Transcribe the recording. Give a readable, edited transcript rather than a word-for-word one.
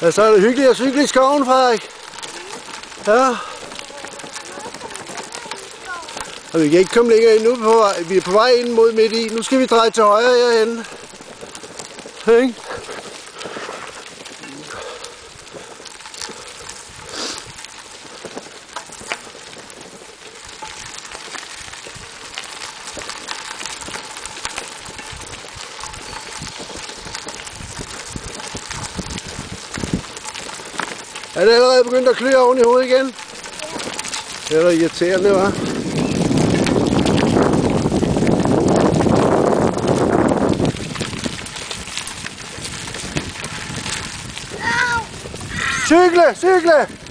Ja, så er det hyggeligt at cykle i skoven, Frederik. Ja. Og vi kan ikke komme længere ind nu. Vi er på vej ind mod midt i. Nu skal vi dreje til højre herhenne. Ikke? Er det allerede begyndt at klø oven i hovedet igen? Det er da irriterende, hva'? Cykle! Cykle!